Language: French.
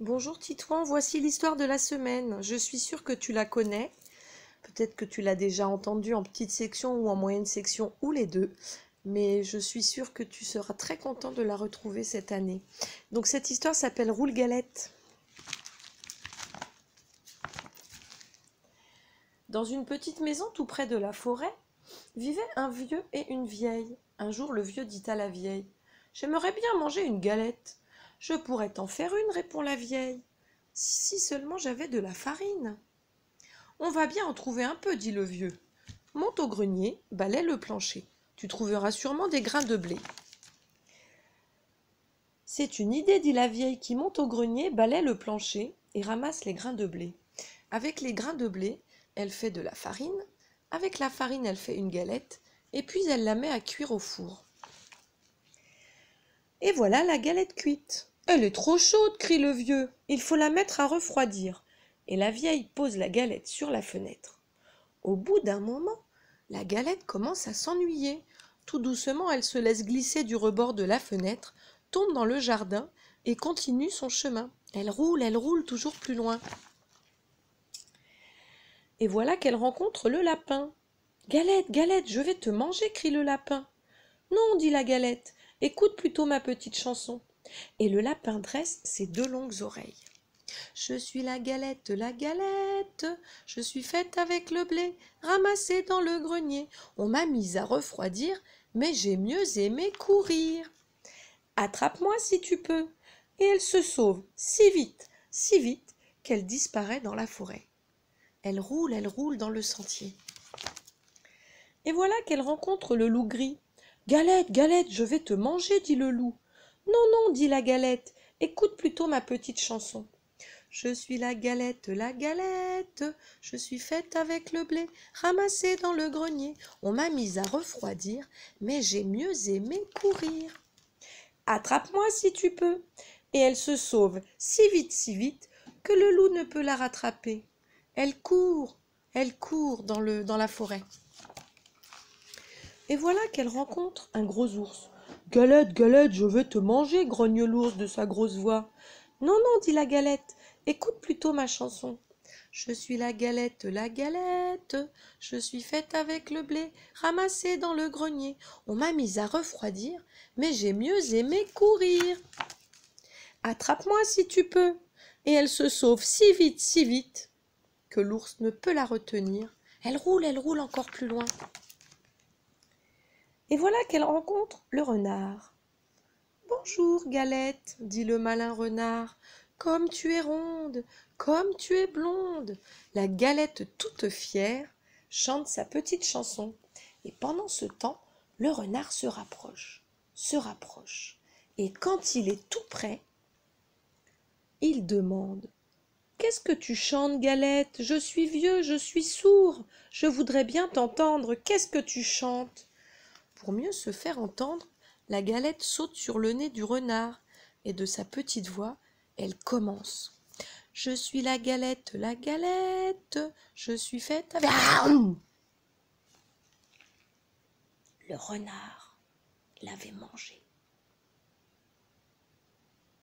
Bonjour Titouan, voici l'histoire de la semaine. Je suis sûre que tu la connais. Peut-être que tu l'as déjà entendue en petite section ou en moyenne section ou les deux. Mais je suis sûre que tu seras très content de la retrouver cette année. Donc cette histoire s'appelle Roule Galette. Dans une petite maison tout près de la forêt, vivaient un vieux et une vieille. Un jour le vieux dit à la vieille: « J'aimerais bien manger une galette. »« Je pourrais t'en faire une, répond la vieille. Si seulement j'avais de la farine. »« On va bien en trouver un peu, dit le vieux. Monte au grenier, balaie le plancher. Tu trouveras sûrement des grains de blé. C'est une idée, dit la vieille, qui monte au grenier, balaie le plancher et ramasse les grains de blé. Avec les grains de blé, elle fait de la farine. Avec la farine, elle fait une galette et puis elle la met à cuire au four. Et voilà la galette cuite. Elle est trop chaude, crie le vieux. Il faut la mettre à refroidir. Et la vieille pose la galette sur la fenêtre. Au bout d'un moment, la galette commence à s'ennuyer. Tout doucement, elle se laisse glisser du rebord de la fenêtre, tombe dans le jardin et continue son chemin. Elle roule toujours plus loin. Et voilà qu'elle rencontre le lapin. « Galette, galette, je vais te manger !» crie le lapin. « Non, dit la galette, écoute plutôt ma petite chanson. » Et le lapin dresse ses deux longues oreilles. « Je suis la galette, je suis faite avec le blé, ramassé dans le grenier. On m'a mise à refroidir, mais j'ai mieux aimé courir. Attrape-moi si tu peux. » Et elle se sauve si vite, qu'elle disparaît dans la forêt. Elle roule dans le sentier. Et voilà qu'elle rencontre le loup gris. « Galette, galette, je vais te manger, dit le loup. Non, non, dit la galette, écoute plutôt ma petite chanson. Je suis la galette, je suis faite avec le blé, ramassé dans le grenier. On m'a mise à refroidir, mais j'ai mieux aimé courir. Attrape-moi si tu peux. » Et elle se sauve si vite, que le loup ne peut la rattraper. Elle court dans la forêt. Et voilà qu'elle rencontre un gros ours. « Galette, galette, je vais te manger !» grogne l'ours de sa grosse voix. « Non, non, dit la galette, écoute plutôt ma chanson. Je suis la galette, je suis faite avec le blé, ramassé dans le grenier. On m'a mise à refroidir, mais j'ai mieux aimé courir. Attrape-moi si tu peux. » Et elle se sauve si vite, que l'ours ne peut la retenir. Elle roule encore plus loin. Et voilà qu'elle rencontre le renard. « Bonjour, galette, dit le malin renard. Comme tu es ronde, comme tu es blonde. » La galette, toute fière, chante sa petite chanson. Et pendant ce temps, le renard se rapproche. Et quand il est tout près, il demande: « Qu'est-ce que tu chantes, galette? Je suis vieux, je suis sourd. Je voudrais bien t'entendre. Qu'est-ce que tu chantes? » Pour mieux se faire entendre, la galette saute sur le nez du renard et de sa petite voix, elle commence. « Je suis la galette, je suis faite avec... » Le renard l'avait mangée.